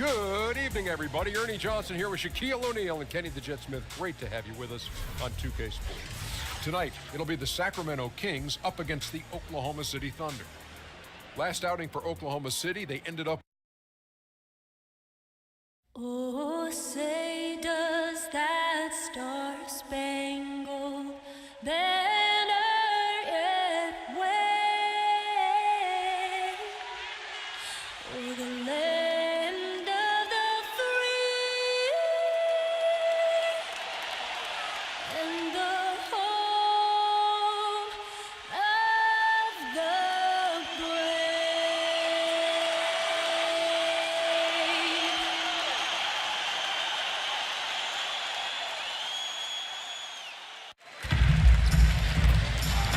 Good evening, everybody. Ernie Johnson here with Shaquille O'Neal and Kenny the Jet Smith. Great to have you with us on 2K Sports. Tonight, it'll be the Sacramento Kings up against the Oklahoma City Thunder. Last outing for Oklahoma City, they ended up... Oh, say does that star-spangled banner yet wave o'er the land of the free and the home of the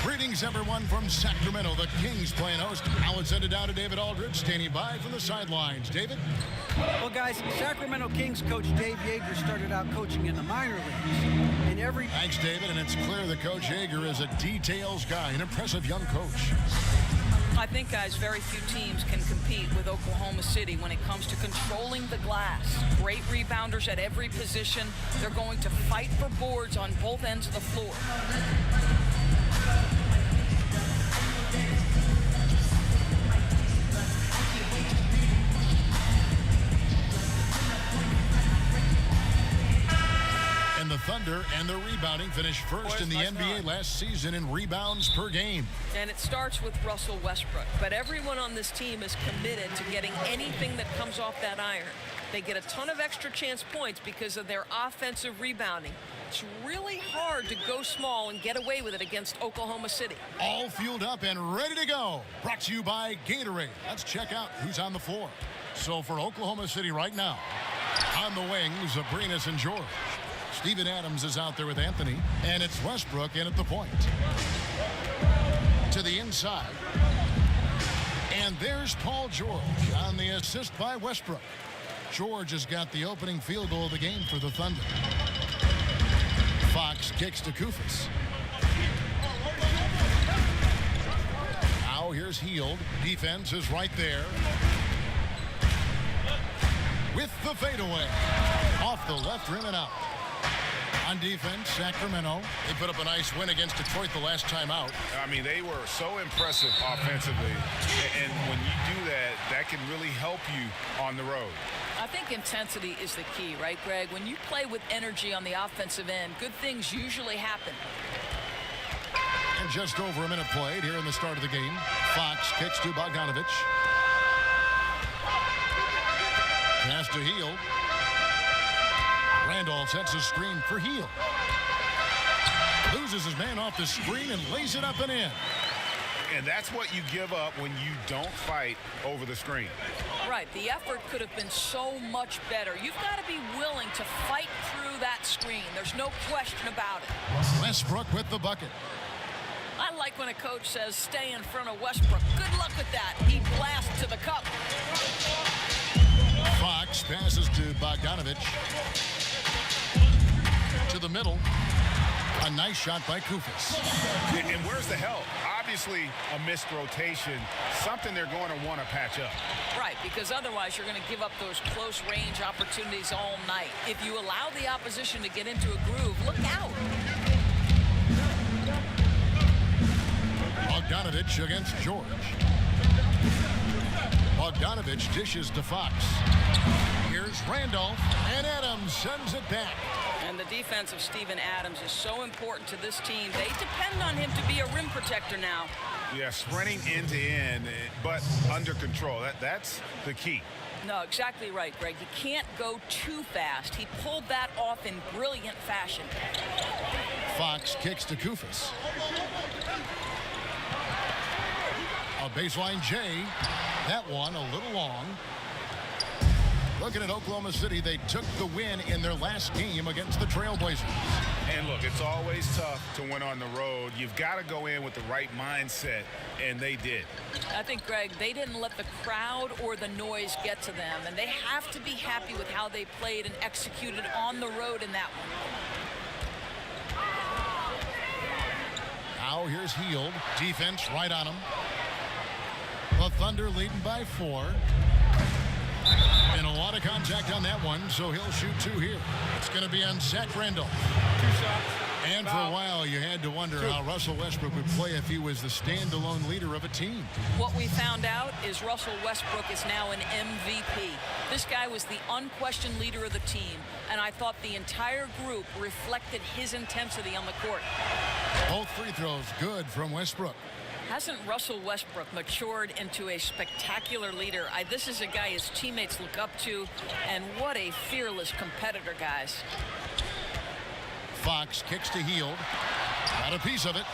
Greetings, everyone, from Sacramento. The Kings playing host. Now it's headed down to David Aldridge, standing by from the sidelines. David? Well, guys, Sacramento Kings coach Dave Yeager started out coaching in the minor leagues. And Thanks, David, and it's clear that Coach Yeager is a details guy, an impressive young coach. I think, guys, very few teams can compete with Oklahoma City when it comes to controlling the glass. Great rebounders at every position. They're going to fight for boards on both ends of the floor. And the Thunder and the rebounding finished first in the NBA last season in rebounds per game. And it starts with Russell Westbrook. But everyone on this team is committed to getting anything that comes off that iron. They get a ton of extra chance points because of their offensive rebounding. It's really hard to go small and get away with it against Oklahoma City. All fueled up and ready to go. Brought to you by Gatorade. Let's check out who's on the floor. So for Oklahoma City right now, on the wings, Abrinas and George. Steven Adams is out there with Anthony, and it's Westbrook in at the point. To the inside. And there's Paul George on the assist by Westbrook. George has got the opening field goal of the game for the Thunder. Fox kicks to Kufis. Now here's Hield. Defense is right there. With the fadeaway. Off the left rim and out. On defense, Sacramento. They put up a nice win against Detroit the last time out. I mean, they were so impressive offensively. And when you do that, that can really help you on the road. I think intensity is the key, right, Greg? When you play with energy on the offensive end, good things usually happen. And just over a minute played here in the start of the game. Fox kicks to Bogdanovich. Pass to Hield. Randolph sets a screen for Hield. Loses his man off the screen and lays it up and in. And that's what you give up when you don't fight over the screen. Right. The effort could have been so much better. You've got to be willing to fight through that screen. There's no question about it. Westbrook with the bucket. I like when a coach says stay in front of Westbrook. Good luck with that. He blasts to the cup. Fox passes to Bogdanovich. To the middle. A nice shot by Kufis. And where's the help? Obviously, a missed rotation. Something they're going to want to patch up. Right, because otherwise you're going to give up those close range opportunities all night. If you allow the opposition to get into a groove, look out. Bogdanovich against George. Bogdanovich dishes to Fox. Here's Randolph, and Adams sends it back. And the defense of Steven Adams is so important to this team. They depend on him to be a rim protector now. Yeah, sprinting end to end, but under control. That's the key. No, exactly right, Greg. You can't go too fast. He pulled that off in brilliant fashion. Fox kicks to Kufis. A baseline J. That one a little long. Looking at Oklahoma City, they took the win in their last game against the Trailblazers. And look, it's always tough to win on the road. You've got to go in with the right mindset, and they did. I think, Greg, they didn't let the crowd or the noise get to them, and they have to be happy with how they played and executed on the road in that one. Now here's Hield. Defense right on him. The Thunder leading by 4. And a lot of contact on that one, so he'll shoot 2 here. It's going to be on Zach Randolph. 2 shots. And for a while, you had to wonder how Russell Westbrook would play if he was the standalone leader of a team. What we found out is Russell Westbrook is now an MVP. This guy was the unquestioned leader of the team, and I thought the entire group reflected his intensity on the court. Both free throws good from Westbrook. Hasn't Russell Westbrook matured into a spectacular leader? This is a guy his teammates look up to, and what a fearless competitor, guys. Fox kicks to Hield. Got a piece of it.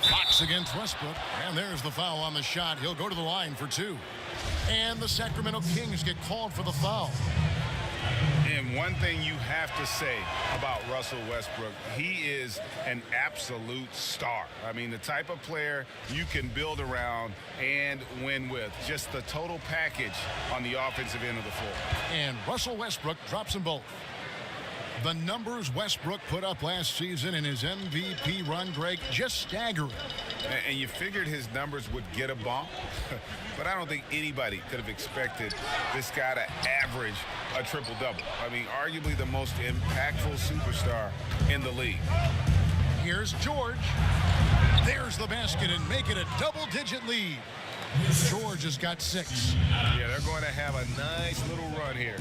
Fox against Westbrook. And there's the foul on the shot. He'll go to the line for 2. And the Sacramento Kings get called for the foul. And one thing you have to say about Russell Westbrook, he is an absolute star. I mean, the type of player you can build around and win with. Just the total package on the offensive end of the floor. And Russell Westbrook drops them both. The numbers Westbrook put up last season in his MVP run, Greg, just staggering. And you figured his numbers would get a bump, but I don't think anybody could have expected this guy to average a triple-double. I mean, arguably the most impactful superstar in the league. Here's George. There's the basket and make it a double-digit lead. George has got 6. Yeah, they're going to have a nice little run here.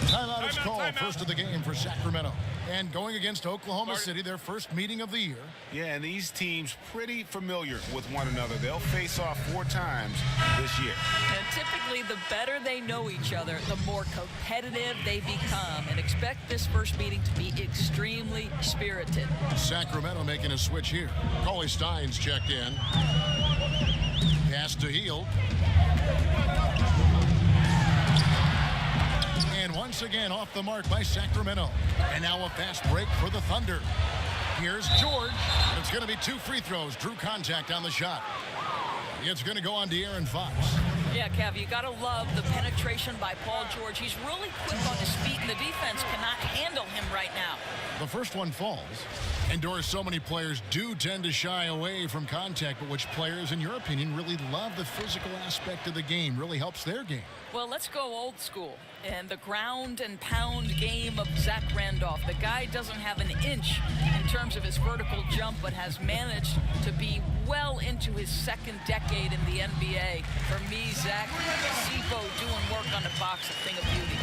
Timeout is called, first of the game for Sacramento. And going against Oklahoma City, their first meeting of the year. Yeah, and these teams pretty familiar with one another. They'll face off 4 times this year. And typically, the better they know each other, the more competitive they become. And expect this first meeting to be extremely spirited. Sacramento making a switch here. Cauley Stein's checked in. Pass to Hield. And once again off the mark by Sacramento. And now a fast break for the Thunder. Here's George. It's going to be 2 free throws. Drew contact on the shot. It's going to go on De'Aaron Fox. Yeah, Kev, you got to love the penetration by Paul George. He's really quick on his feet, and the defense cannot handle him right now. The first one falls. And Doris, so many players do tend to shy away from contact, but which players, in your opinion, really love the physical aspect of the game, really helps their game? Well, let's go old school. And the ground and pound game of Zach Randolph. The guy doesn't have an inch in terms of his vertical jump, but has managed to be well into his 2nd decade in the NBA. For me, Zach, Sipo doing work on the box, a thing of beauty.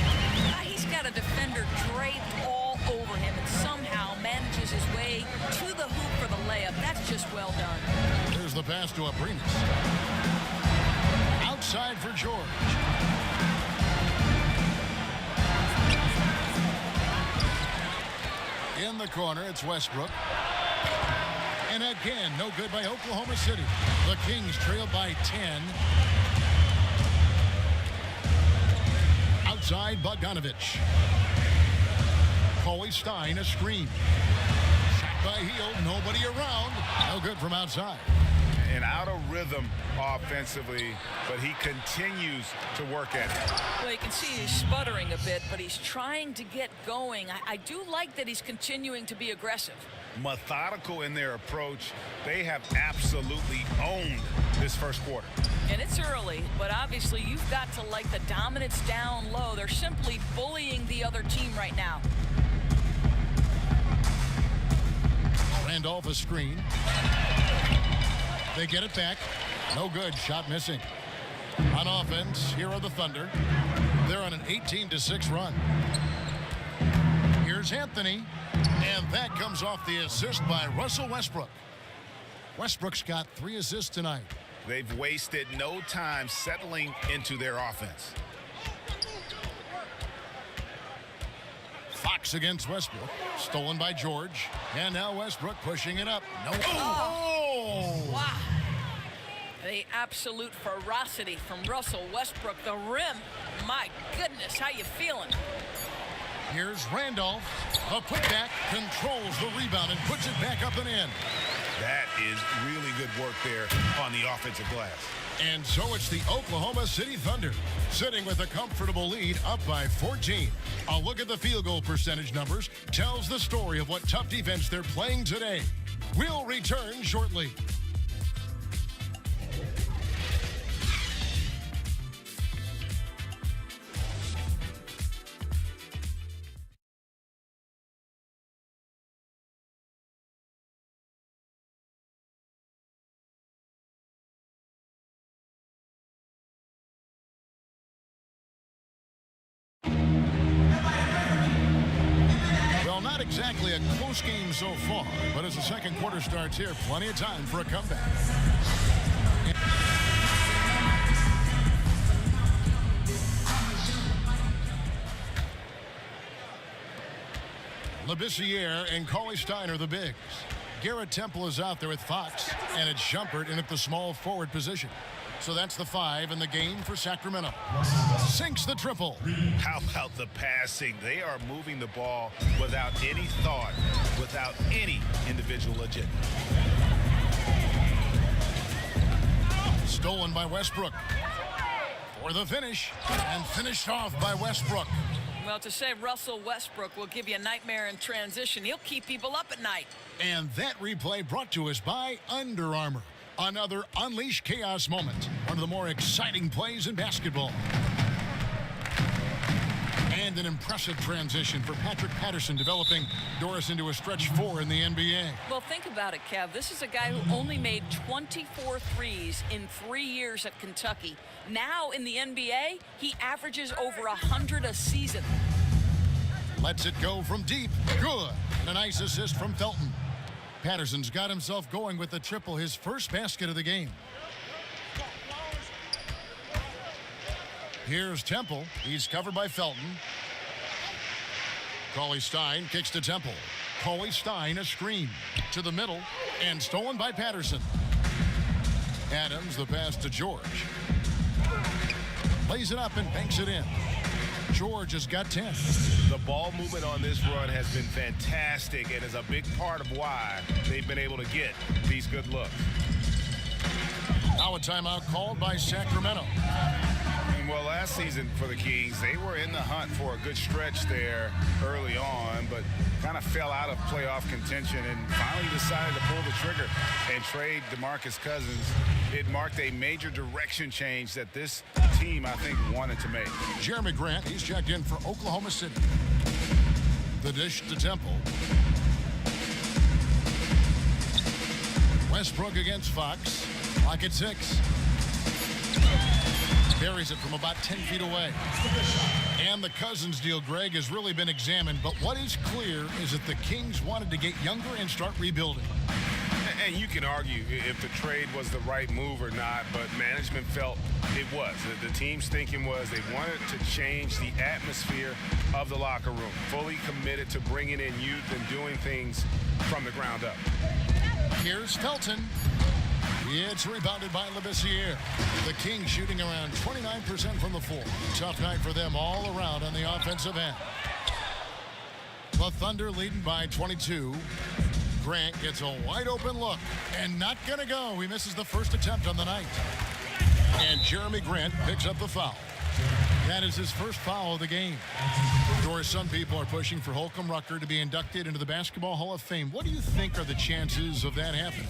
He's got a defender draped all over him and somehow manages his way to the hoop for the layup. That's just well done. Here's the pass to Abrinas. Outside for George. In the corner, it's Westbrook. And again, no good by Oklahoma City. The Kings trailed by 10. Outside, Bogdanovich. Cauley Stein, a screen. Shot by Hield, nobody around. No good from outside. And out of rhythm offensively, but he continues to work at it. Well, you can see he's sputtering a bit, but he's trying to get going. I do like that he's continuing to be aggressive. Methodical in their approach. They have absolutely owned this first quarter. And it's early, but obviously you've got to like the dominance down low. They're simply bullying the other team right now. Randolph a screen. They get it back. No good. Shot missing. On offense, here are the Thunder. They're on an 18-6 run. Here's Anthony. And that comes off the assist by Russell Westbrook. Westbrook's got 3 assists tonight. They've wasted no time settling into their offense. Fox against Westbrook. Stolen by George. And now Westbrook pushing it up. No. Oh! Wow. The absolute ferocity from Russell Westbrook. The rim. My goodness, how you feeling? Here's Randolph. A putback, controls the rebound and puts it back up and in. That is really good work there on the offensive glass. And so it's the Oklahoma City Thunder sitting with a comfortable lead up by 14. A look at the field goal percentage numbers tells the story of what tough defense they're playing today. We'll return shortly. Likely a close game so far, but as the second quarter starts here, plenty of time for a comeback. Labissiere and Cauley Stein are the bigs. Garrett Temple is out there with Fox, and it's Shumpert in at the small forward position. So that's the 5 in the game for Sacramento. Sinks the triple. How about the passing? They are moving the ball without any thought, without any individual agenda. Stolen by Westbrook. For the finish, and finished off by Westbrook. Well, to say Russell Westbrook will give you a nightmare in transition, he'll keep people up at night. And that replay brought to us by Under Armour. Another Unleash Chaos moment. One of the more exciting plays in basketball. And an impressive transition for Patrick Patterson, developing Doris into a stretch 4 in the NBA. Well, think about it, Kev. This is a guy who only made 24 threes in 3 years at Kentucky. Now in the NBA, he averages over 100 a season. Lets it go from deep. Good. And a nice assist from Felton. Patterson's got himself going with the triple, his first basket of the game. Here's Temple. He's covered by Felton. Cauley Stein kicks to Temple. Cauley Stein a screen to the middle and stolen by Patterson. Adams the pass to George. Lays it up and banks it in. George has got 10. The ball movement on this run has been fantastic and is a big part of why they've been able to get these good looks. Now a timeout called by Sacramento. Well, last season for the Kings, they were in the hunt for a good stretch there early on, but kind of fell out of playoff contention and finally decided to pull the trigger and trade DeMarcus Cousins. It marked a major direction change that this team, I think, wanted to make. Jeremy Grant, he's checked in for Oklahoma City. The dish to Temple. Westbrook against Fox. Clock at 6. Buries it from about 10 feet away. And the Cousins deal, Greg, has really been examined. But what is clear is that the Kings wanted to get younger and start rebuilding. And you can argue if the trade was the right move or not, but management felt it was. The team's thinking was they wanted to change the atmosphere of the locker room. Fully committed to bringing in youth and doing things from the ground up. Here's Felton. It's rebounded by Labissiere. The Kings shooting around 29% from the floor. Tough night for them all around on the offensive end. The Thunder leading by 22. Grant gets a wide open look and not going to go. He misses the first attempt on the night. And Jeremy Grant picks up the foul. That is his first foul of the game. Doris, some people are pushing for Holcomb Rucker to be inducted into the Basketball Hall of Fame. What do you think are the chances of that happening?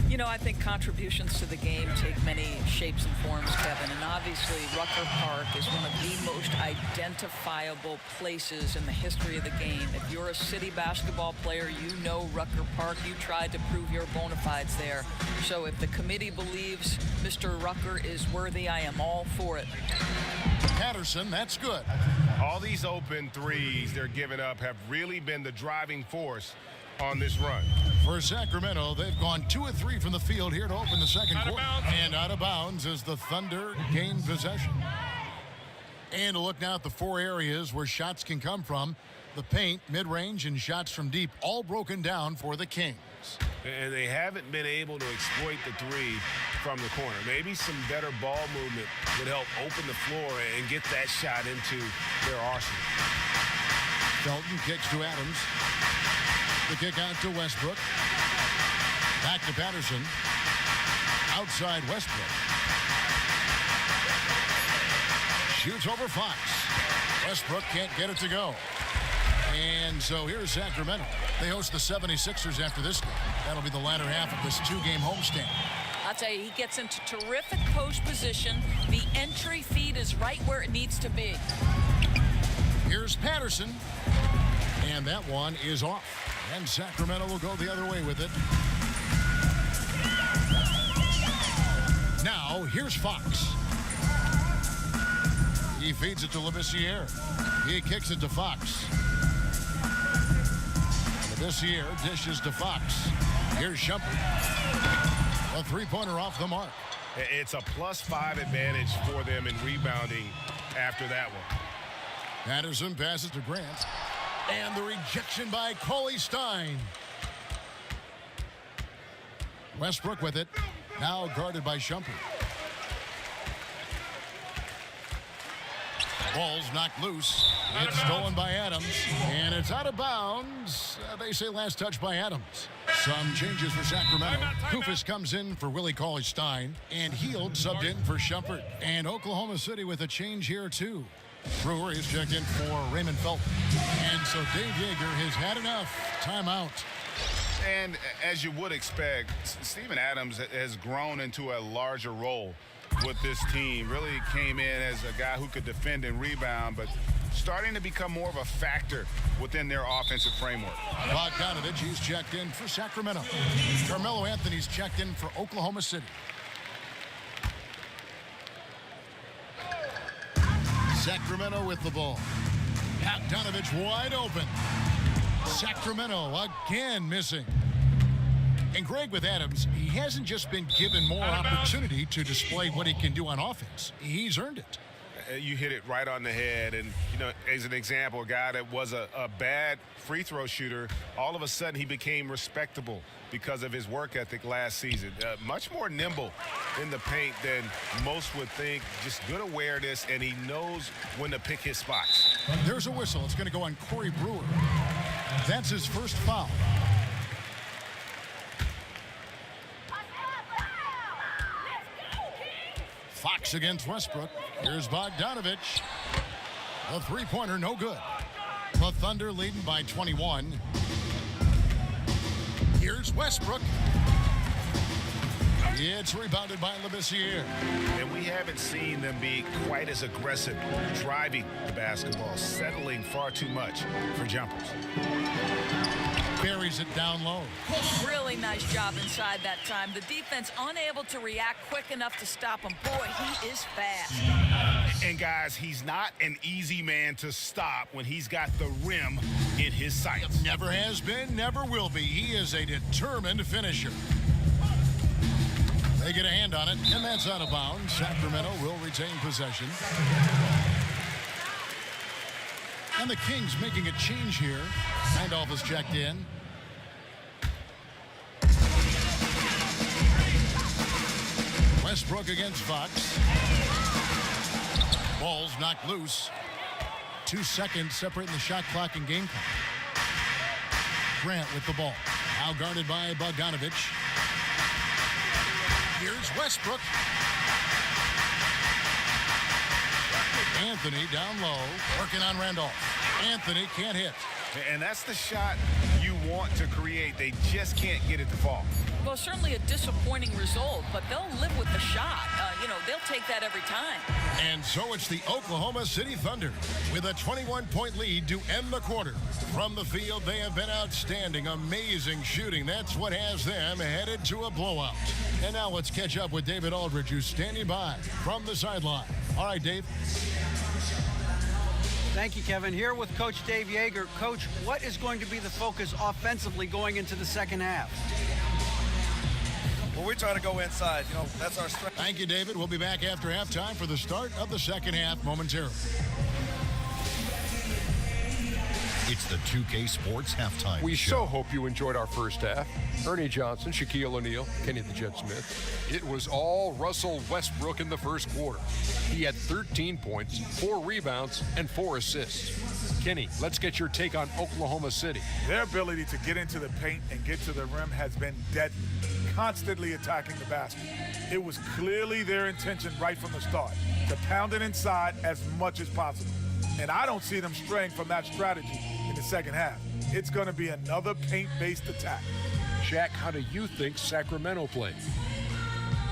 You know, I think contributions to the game take many shapes and forms, Kevin. And obviously, Rucker Park is one of the most identifiable places in the history of the game. If you're a city basketball player, you know Rucker Park. You tried to prove your bona fides there. So if the committee believes Mr. Rucker is worthy, I am all for it. Patterson, that's good. All these open threes they're giving up have really been the driving force on this run. For Sacramento, they've gone 2 of 3 from the field here to open the second quarter. And out of bounds as the Thunder gain possession. And a look now at the 4 areas where shots can come from. The paint, mid-range, and shots from deep, all broken down for the Kings. And they haven't been able to exploit the three from the corner. Maybe some better ball movement would help open the floor and get that shot into their arsenal. Felton kicks to Adams. The kick out to Westbrook. Back to Patterson. Outside Westbrook. Shoots over Fox. Westbrook can't get it to go. And so here's Sacramento. They host the 76ers after this game. That'll be the latter half of this 2-game homestand. I'll tell you, he gets into terrific post position. The entry feed is right where it needs to be. Here's Patterson. And that one is off. And Sacramento will go the other way with it. Now, here's Fox. He feeds it to Labissiere. He kicks it to Fox. This year dishes to Fox. Here's Shumpert. A three-pointer off the mark. It's a +5 advantage for them in rebounding after that one. Patterson passes to Grant. And the rejection by Coley Stein. Westbrook with it. Now guarded by Shumpert. Ball's knocked loose. It's stolen by Adams. And it's out of bounds. They say last touch by Adams. Some changes for Sacramento. Kufis comes in for Willie Cauley-Stein. And Heald subbed in for Shumpert. And Oklahoma City with a change here, too. Brewer is checked in for Raymond Felton. And so Dave Yeager has had enough. Timeout. And as you would expect, Steven Adams has grown into a larger role with this team. Really came in as a guy who could defend and rebound, but starting to become more of a factor within their offensive framework. Bogdanovich, he's checked in for Sacramento. Carmelo Anthony's checked in for Oklahoma City. Sacramento with the ball. Bogdanovich wide open. Sacramento again missing. And Greg with Adams, he hasn't just been given more opportunity to display what he can do on offense. He's earned it. You hit it right on the head. And, you know, as an example, a guy that was a bad free throw shooter, all of a sudden he became respectable because of his work ethic last season. Much more nimble in the paint than most would think. Just good awareness, and he knows when to pick his spots. There's a whistle. It's going to go on Corey Brewer. That's his first foul. Fox against Westbrook. Here's Bogdanovich. A three-pointer, no good. The Thunder leading by 21. Here's Westbrook. It's rebounded by Labissiere. And we haven't seen them be quite as aggressive driving the basketball, settling far too much for jumpers. Buries it down low. Really nice job inside that time. The defense unable to react quick enough to stop him. Boy, he is fast. And guys, he's not an easy man to stop when he's got the rim in his sights. Never has been, never will be. He is a determined finisher. They get a hand on it, and that's out of bounds. Sacramento will retain possession. And the Kings making a change here. Randolph is checked in. Westbrook against Fox. Ball's knocked loose. 2 seconds separating the shot clock and game clock. Grant with the ball. Now guarded by Bogdanovich. Here's Westbrook. Anthony down low, working on Randolph. Anthony can't hit. And that's the shot you want to create. They just can't get it to fall. Well, certainly a disappointing result, but they'll live with the shot. They'll take that every time. And so it's the Oklahoma City Thunder with a 21-point lead to end the quarter. From the field, they have been outstanding, amazing shooting. That's what has them headed to a blowout. And now let's catch up with David Aldridge, who's standing by from the sideline. All right, Dave. Thank you, Kevin. Here with Coach Dave Yeager. Coach, what is going to be the focus offensively going into the second half? Well, we're trying to go inside. That's our strength. Thank you, David. We'll be back after halftime for the start of the second half momentarily. It's the 2K Sports Halftime We Show. so hope you enjoyed our first half. Ernie Johnson, Shaquille O'Neal, Kenny the Jet Smith. It was all Russell Westbrook in the first quarter. He had 13 points, 4 rebounds, and 4 assists. Kenny, let's get your take on Oklahoma City. Their ability to get into the paint and get to the rim has been deadly, constantly attacking the basket. It was clearly their intention right from the start to pound it inside as much as possible. And I don't see them straying from that strategy in the second half. It's going to be another paint-based attack. Shaq, how do you think Sacramento played?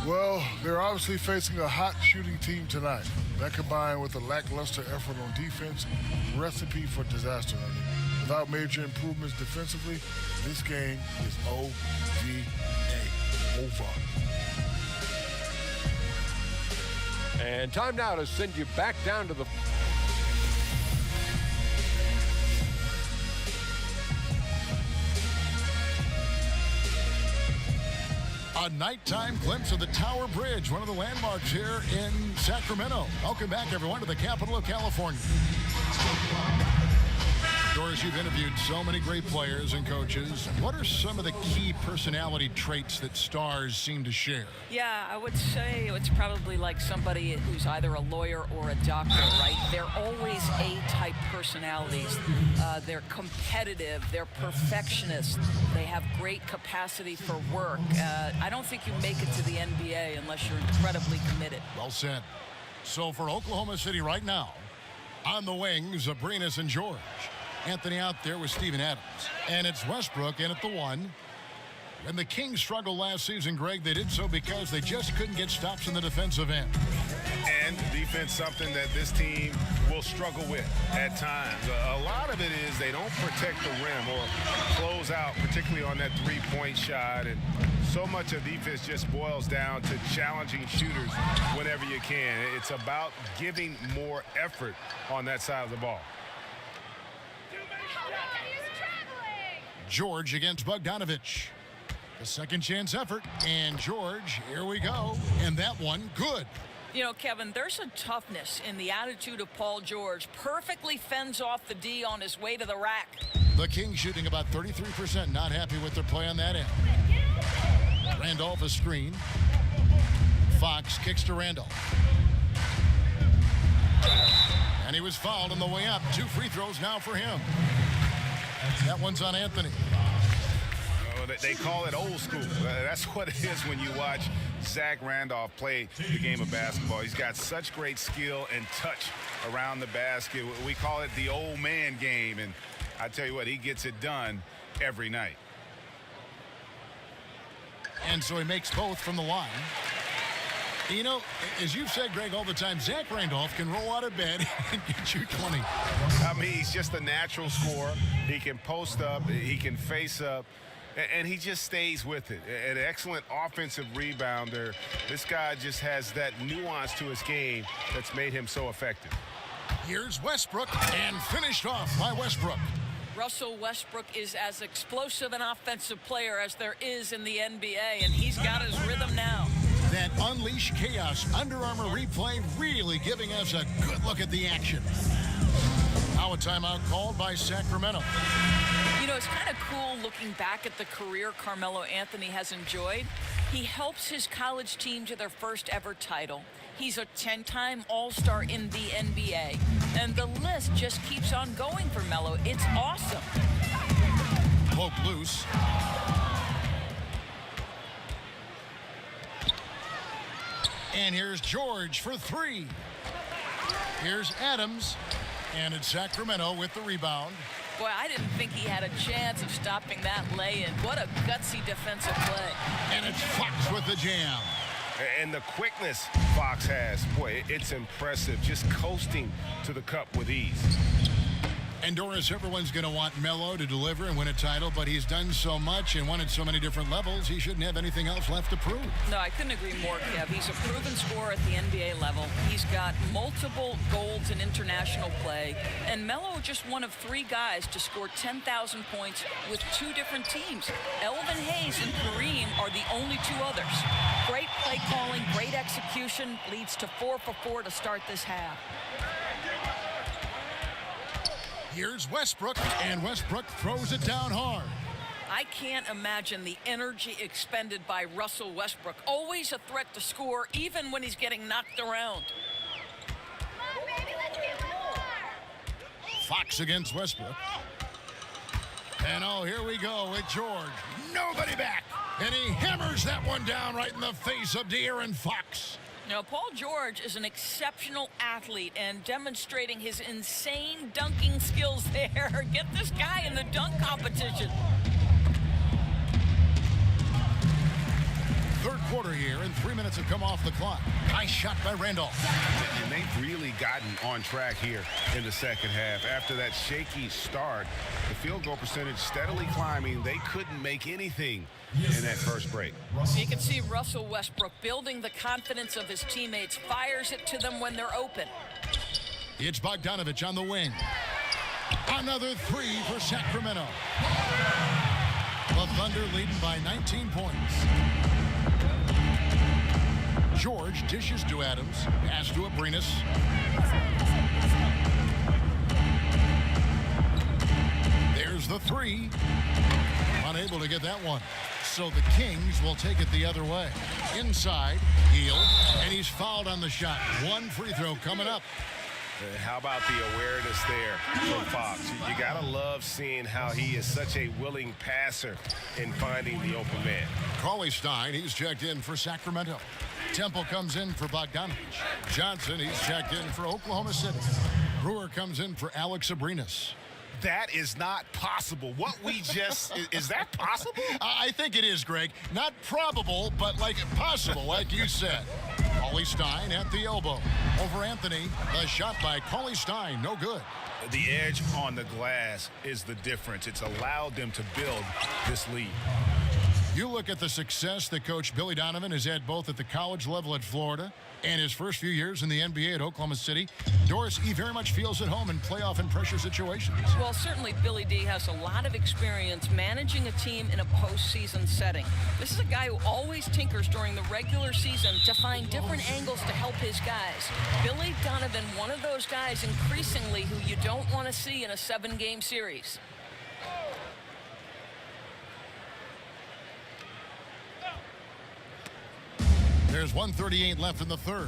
Well, they're obviously facing a hot shooting team tonight. That combined with a lackluster effort on defense, recipe for disaster. Without major improvements defensively, this game is over. And time now to send you back down to the... A nighttime glimpse of the Tower Bridge, one of the landmarks here in Sacramento. Welcome back, everyone, to the capital of California. Doris, you've interviewed so many great players and coaches. What are some of the key personality traits that stars seem to share? Yeah, I would say it's probably like somebody who's either a lawyer or a doctor, right? They're always A-type personalities. They're competitive. They're perfectionists. They have great capacity for work. I don't think you make it to the NBA unless you're incredibly committed. Well said. So for Oklahoma City right now, on the wings, Abrinas and George. Anthony out there with Steven Adams. And it's Westbrook in at the 1. When the Kings struggled last season, Greg, they did so because they just couldn't get stops in the defensive end. And defense, something that this team will struggle with at times. A lot of it is they don't protect the rim or close out, particularly on that three-point shot. And so much of defense just boils down to challenging shooters whenever you can. It's about giving more effort on that side of the ball. George against Bogdanovich. The second chance effort. And George, here we go. And that one, good. You know, Kevin, there's a toughness in the attitude of Paul George. Perfectly fends off the D on his way to the rack. The Kings shooting about 33%. Not happy with their play on that end. Randolph a screen. Fox kicks to Randolph. And he was fouled on the way up. 2 free throws now for him. That one's on Anthony. Oh, they call it old school. That's what it is when you watch Zach Randolph play the game of basketball. He's got such great skill and touch around the basket. We call it the old man game, and I tell you what, he gets it done every night. And so he makes both from the line. You know, as you've said, Greg, all the time, Zach Randolph can roll out of bed and get you 20. I mean, he's just a natural scorer. He can post up, he can face up, and he just stays with it. An excellent offensive rebounder. This guy just has that nuance to his game that's made him so effective. Here's Westbrook, and finished off by Westbrook. Russell Westbrook is as explosive an offensive player as there is in the NBA, and he's got his rhythm now. That Unleash Chaos Under Armour replay really giving us a good look at the action. Now a timeout called by Sacramento. You know, it's kind of cool looking back at the career Carmelo Anthony has enjoyed. He helps his college team to their first ever title. He's a 10-time All-Star in the NBA. And the list just keeps on going for Melo. It's awesome. Poke loose. And here's George for 3. Here's Adams. And it's Sacramento with the rebound. Boy, I didn't think he had a chance of stopping that lay-in. What a gutsy defensive play. And it's Fox with the jam. And the quickness Fox has, boy, it's impressive. Just coasting to the cup with ease. And Doris, everyone's going to want Melo to deliver and win a title, but he's done so much and won at so many different levels, he shouldn't have anything else left to prove. No, I couldn't agree more, Kev. He's a proven scorer at the NBA level. He's got multiple golds in international play. And Melo just one of 3 guys to score 10,000 points with 2 different teams. Elvin Hayes and Kareem are the only 2 others. Great play calling, great execution, leads to 4 for 4 to start this half. Here's Westbrook, and Westbrook throws it down hard. I can't imagine the energy expended by Russell Westbrook. Always a threat to score, even when he's getting knocked around. Come on, baby, let's get more. Fox against Westbrook. And oh, here we go with George. Nobody back. And he hammers that one down right in the face of De'Aaron Fox. Now, Paul George is an exceptional athlete and demonstrating his insane dunking skills there. Get this guy in the dunk competition. Third quarter here, and 3 minutes have come off the clock. Nice shot by Randolph. And they've really gotten on track here in the second half. After that shaky start, the field goal percentage steadily climbing. They couldn't make anything in that first break. You can see Russell Westbrook building the confidence of his teammates, fires it to them when they're open. It's Bogdanovich on the wing. Another 3 for Sacramento. The Thunder leading by 19 points. George dishes to Adams. Pass to Abrinas. There's the three. Unable to get that one. So the Kings will take it the other way. Inside, Hield, and he's fouled on the shot. One free throw coming up. How about the awareness there from Fox? You got to love seeing how he is such a willing passer in finding the open man. Cauley Stein, he's checked in for Sacramento. Temple comes in for Bogdanovich. Johnson, he's checked in for Oklahoma City. Brewer comes in for Alex Abrinas. That is not possible. What we just, is that possible? I think it is, Greg. Not probable, but like possible, like you said. Cauley Stein at the elbow. Over Anthony. The shot by Cauley Stein, no good. The edge on the glass is the difference. It's allowed them to build this lead. You look at the success that Coach Billy Donovan has had both at the college level at Florida and his first few years in the NBA at Oklahoma City. Doris, he very much feels at home in playoff and pressure situations. Well, certainly Billy D has a lot of experience managing a team in a postseason setting. This is a guy who always tinkers during the regular season to find different angles to help his guys. Billy Donovan, one of those guys increasingly who you don't want to see in a 7-game series. There's 1:38 left in the third.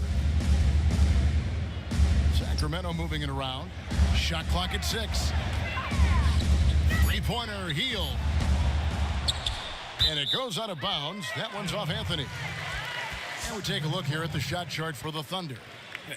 Sacramento moving it around. Shot clock at 6. Three-pointer, Hield. And it goes out of bounds. That one's off Anthony. And we take a look here at the shot chart for the Thunder.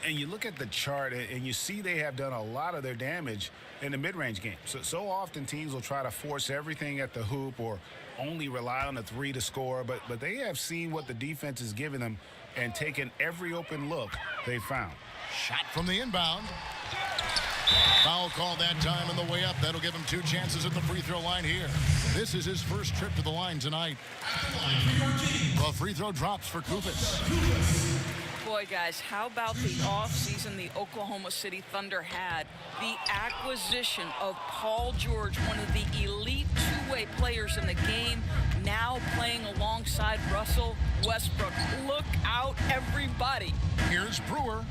And you look at the chart, and you see they have done a lot of their damage in the mid-range game. So often teams will try to force everything at the hoop or only rely on the three to score. But they have seen what the defense is giving them and taken every open look they found. Shot from the inbound. Foul call that time on the way up. That'll give him 2 chances at the free throw line here. This is his first trip to the line tonight. The free throw drops for Koufos. Boy, guys, how about the offseason the Oklahoma City Thunder had? The acquisition of Paul George, one of the elite two-way players in the game, now playing alongside Russell Westbrook. Look out, everybody. Here's Brewer.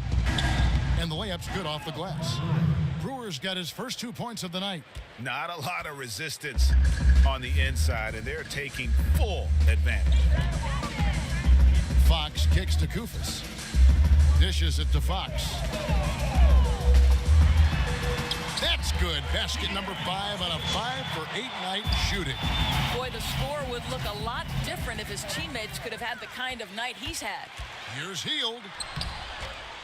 And the layup's good off the glass. Brewer's got his first 2 points of the night. Not a lot of resistance on the inside, and they're taking full advantage. Fox kicks to Koufos. Dishes it to Fox. That's good. Basket number 5 on a 5-for-8 night shooting. Boy, the score would look a lot different if his teammates could have had the kind of night he's had. Here's Hield.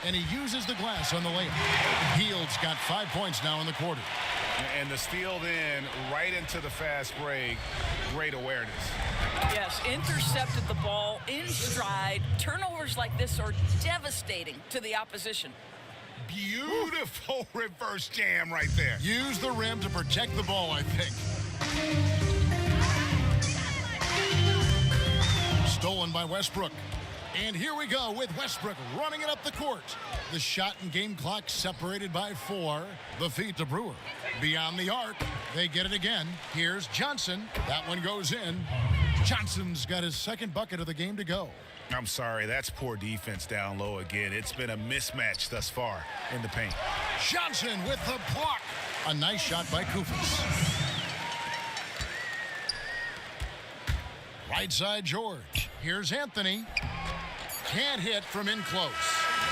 And he uses the glass on the layup. Hield's got 5 points now in the quarter. And the steal then right into the fast break. Great awareness. Yes, intercepted the ball in stride. Turnovers like this are devastating to the opposition. Beautiful reverse jam right there. Use the rim to protect the ball, I think. Stolen by Westbrook. And here we go with Westbrook running it up the court. The shot and game clock separated by 4. The feed to Brewer. Beyond the arc, they get it again. Here's Johnson. That one goes in. Johnson's got his second bucket of the game to go. I'm sorry, that's poor defense down low again. It's been a mismatch thus far in the paint. Johnson with the block. A nice shot by Koufos. Right side George. Here's Anthony. Can't hit from in close.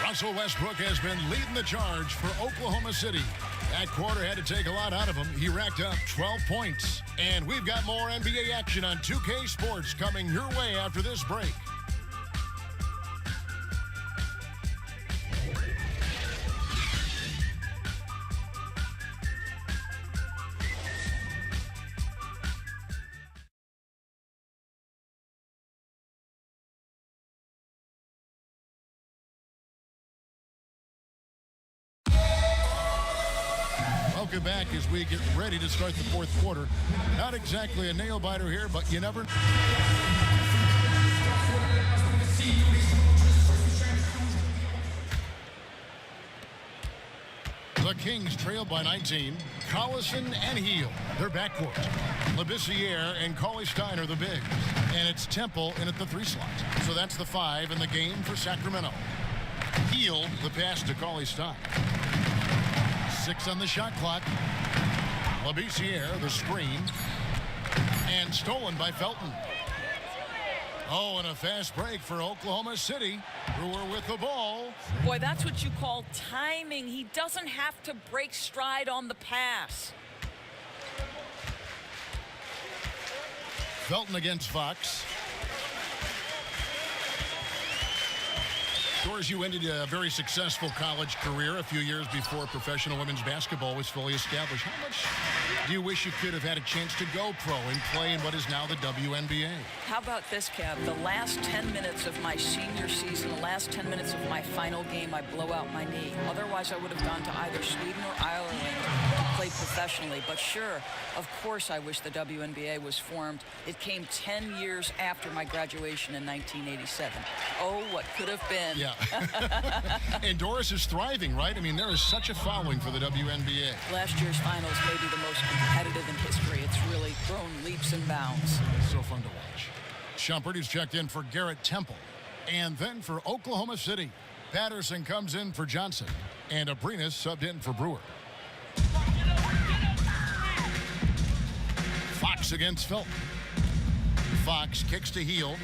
Russell Westbrook has been leading the charge for Oklahoma City. That quarter had to take a lot out of him. He racked up 12 points. And we've got more NBA action on 2K Sports coming your way after this break. Welcome back as we get ready to start the fourth quarter. Not exactly a nail-biter here, but you never... The Kings trail by 19. Collison and Heel, their backcourt. Labissiere and Cauley-Stein are the bigs. And it's Temple in at the 3 slot. So that's the 5 in the game for Sacramento. Heel, the pass to Cauley-Stein. 6 on the shot clock. Labissiere, the screen. And stolen by Felton. Oh, and a fast break for Oklahoma City, who were with the ball. Boy, that's what you call timing. He doesn't have to break stride on the pass. Felton against Fox. Doris, you ended a very successful college career a few years before professional women's basketball was fully established. How much do you wish you could have had a chance to go pro and play in what is now the WNBA? How about this, Kev? The last 10 minutes of my senior season, the last 10 minutes of my final game, I blow out my knee. Otherwise, I would have gone to either Sweden or Ireland to play professionally. But sure, of course, I wish the WNBA was formed. It came 10 years after my graduation in 1987. Oh, what could have been. Yeah. And Doris is thriving, right? I mean, there is such a following for the WNBA. Last year's finals may be the most competitive in history. It's really grown leaps and bounds. So fun to watch. Shumpert is checked in for Garrett Temple. And then for Oklahoma City, Patterson comes in for Johnson. And Abrinas subbed in for Brewer. Fox against Felton. Fox kicks to Hield.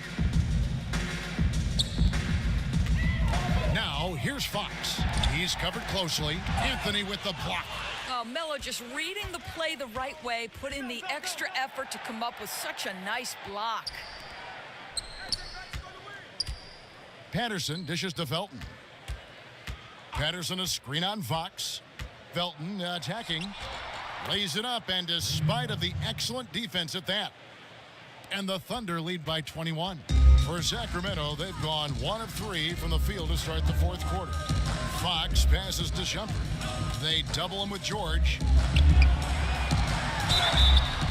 Now, here's Fox. He's covered closely. Anthony with the block. Oh, Melo just reading the play the right way, put in the extra effort to come up with such a nice block. Patterson dishes to Felton. Patterson a screen on Fox. Felton attacking. Lays it up, and despite of the excellent defense at that. And the Thunder lead by 21. For Sacramento, they've gone 1 of 3 from the field to start the 4th quarter. Fox passes to Shumpert. They double him with George.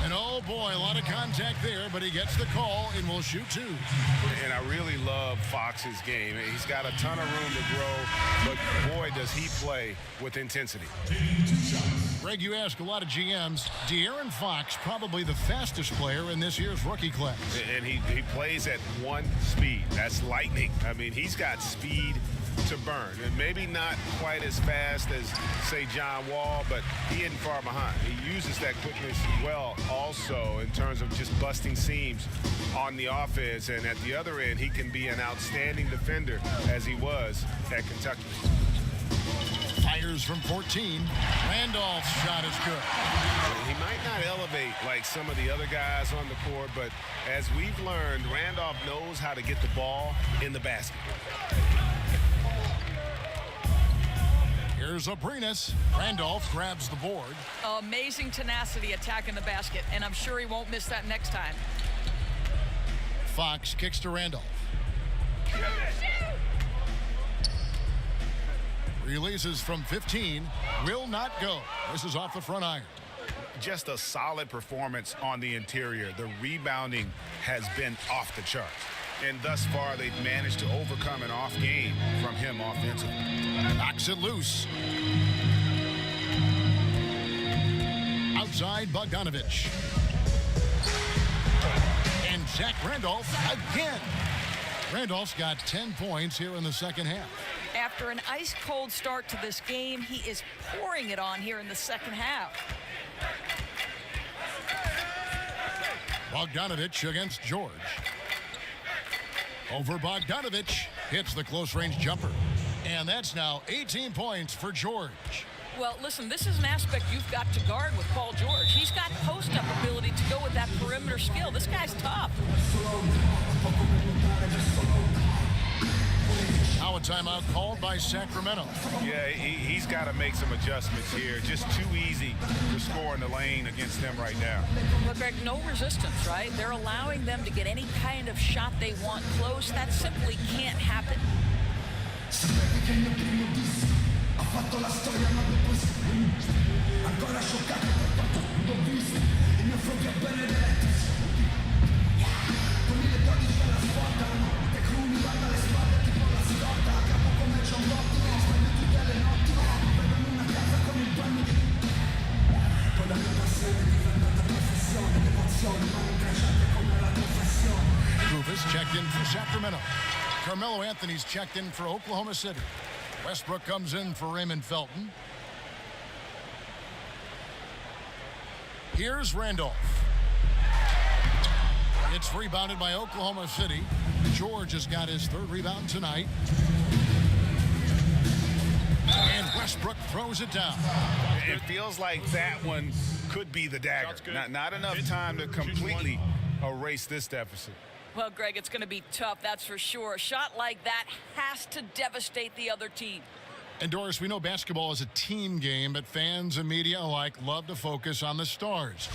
And oh boy, a lot of contact there, but he gets the call and will shoot 2. And I really love Fox's game. He's got a ton of room to grow, but boy, does he play with intensity. Greg, you ask a lot of GMs. De'Aaron Fox, probably the fastest player in this year's rookie class. And he plays at 1 speed. That's lightning. I mean, he's got speed to burn. And maybe not quite as fast as, say, John Wall, but he isn't far behind. He uses that quickness well also in terms of just busting seams on the offense. And at the other end, he can be an outstanding defender as he was at Kentucky. Fires from 14. Randolph's shot is good. He might not elevate like some of the other guys on the court, but as we've learned, Randolph knows how to get the ball in the basket. Here's Abrinas. Randolph grabs the board. Amazing tenacity attacking the basket, and I'm sure he won't miss that next time. Fox kicks to Randolph. Releases from 15. Will not go. This is off the front iron. Just a solid performance on the interior. The rebounding has been off the charts. And thus far, they've managed to overcome an off game from him offensively. Knocks it loose. Outside Bogdanovich. And Zach Randolph again. Randolph's got 10 points here in the second half. After an ice-cold start to this game, he is pouring it on here in the second half. Bogdanovich against George. Over Bogdanovich, hits the close-range jumper. And that's now 18 points for George. Well, listen, this is an aspect you've got to guard with Paul George. He's got post-up ability to go with that perimeter skill. This guy's tough. Now a timeout called by Sacramento. Yeah, he's got to make some adjustments here. Just too easy to score in the lane against them right now. Well, Greg, no resistance, right? They're allowing them to get any kind of shot they want close. That simply can't happen. Carmelo Anthony's checked in for Oklahoma City. Westbrook comes in for Raymond Felton. Here's Randolph. It's rebounded by Oklahoma City. George has got his third rebound tonight. And Westbrook throws it down. It feels like that one could be the dagger. Not enough time to completely erase this deficit. Well, Greg, it's going to be tough, that's for sure. A shot like that has to devastate the other team. And Doris, we know basketball is a team game, but fans and media alike love to focus on the stars.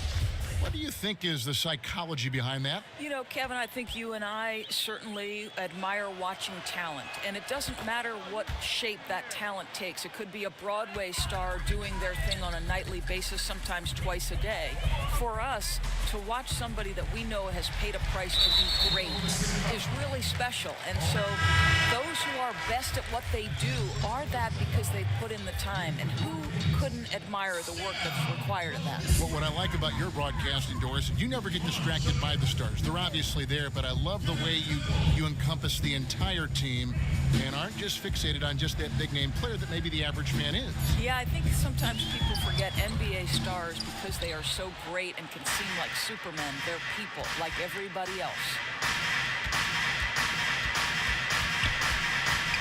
What do you think is the psychology behind that? You know, Kevin, I think you and I certainly admire watching talent. And it doesn't matter what shape that talent takes. It could be a Broadway star doing their thing on a nightly basis, sometimes twice a day. For us, to watch somebody that we know has paid a price to be great is really special. And so those who are best at what they do are that because they put in the time. And who couldn't admire the work that's required of that? Well, what I like about your broadcasting, Doris, you never get distracted by the stars. They're obviously there, but I love the way you encompass the entire team and aren't just fixated on just that big name player that maybe the average fan is. Yeah, I think sometimes people forget NBA stars because they are so great and can seem like Supermen. They're people like everybody else.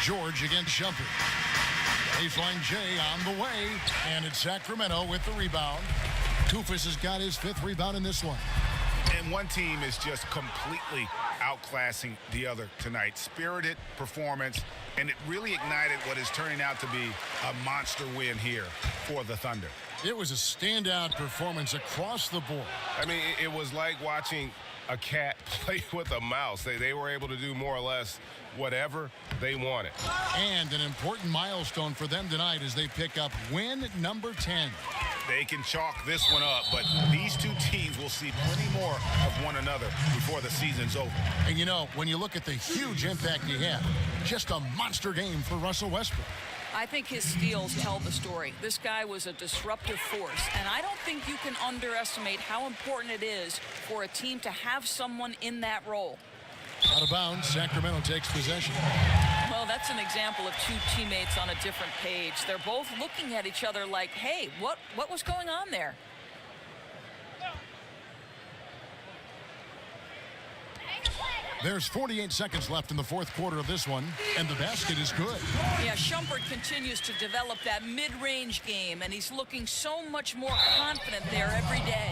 George against Shumpert. Baseline J on the way, and it's Sacramento with the rebound. Kufis has got his fifth rebound in this one. And one team is just completely outclassing the other tonight. Spirited performance, and it really ignited what is turning out to be a monster win here for the Thunder. It was a standout performance across the board. I mean, it was like watching a cat play with a mouse. They were able to do more or less whatever they wanted. And an important milestone for them tonight as they pick up win number 10. They can chalk this one up, but these two teams will see plenty more of one another before the season's over. And you know, when you look at the huge impact he had, just a monster game for Russell Westbrook. I think his steals tell the story. This guy was a disruptive force, and I don't think you can underestimate how important it is for a team to have someone in that role. Out of bounds, Sacramento takes possession. Well, that's an example of two teammates on a different page. They're both looking at each other like, hey, what was going on there? There's 48 seconds left in the fourth quarter of this one, and the basket is good. Yeah, Shumpert continues to develop that mid-range game, and he's looking so much more confident there every day.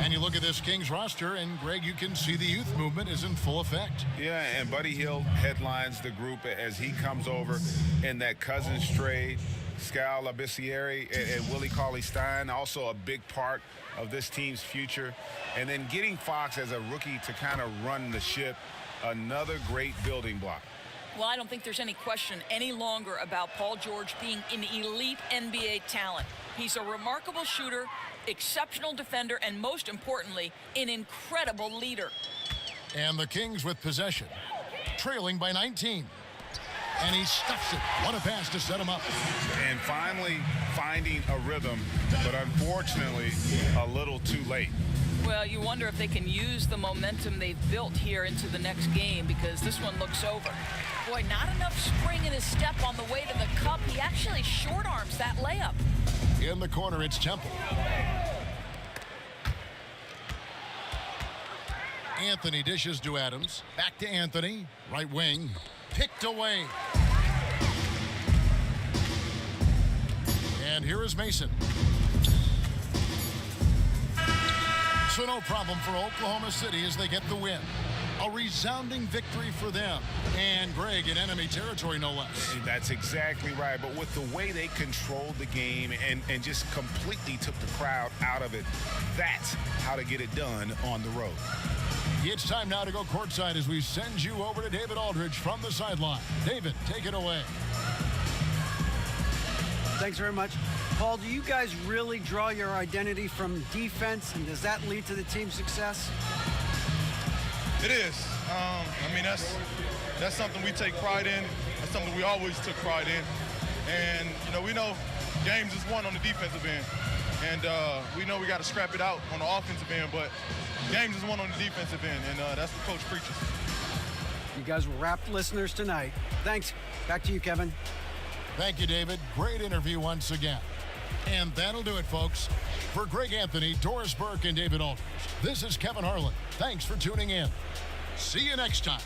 And you look at this Kings roster, and Greg, you can see the youth movement is in full effect. Yeah, and Buddy Hield headlines the group as he comes over in that Cousins trade. Skal Labissiere and Willie Cauley-Stein, also a big part of this team's future. And then getting Fox as a rookie to kind of run the ship, another great building block. Well, I don't think there's any question any longer about Paul George being an elite NBA talent. He's a remarkable shooter, exceptional defender, and most importantly, an incredible leader. And the Kings with possession, trailing by 19. And he stuffs it. What a pass to set him up. And finally finding a rhythm, but unfortunately a little too late. Well, you wonder if they can use the momentum they've built here into the next game, because this one looks over. Boy, not enough spring in his step on the way to the cup. He actually short arms that layup. In the corner, it's Temple. Anthony dishes to Adams. Back to Anthony. Right wing. Picked away. And here is Mason. So no problem for Oklahoma City as they get the win. A resounding victory for them. And Greg, in enemy territory, no less. That's exactly right. But with the way they controlled the game and just completely took the crowd out of it, that's how to get it done on the road. It's time now to go courtside as we send you over to David Aldridge from the sideline. David, take it away. Thanks very much. Paul, do you guys really draw your identity from defense, and does that lead to the team's success? It is. I mean, that's something we take pride in. That's something we always took pride in. And, you know, we know games is won on the defensive end. And we know we got to scrap it out on the offensive end, but games is won on the defensive end, and that's what Coach preaches. You guys were rapt listeners tonight. Thanks. Back to you, Kevin. Thank you, David. Great interview once again. And that'll do it, folks. For Greg Anthony, Doris Burke, and David Aldridge, this is Kevin Harlan. Thanks for tuning in. See you next time.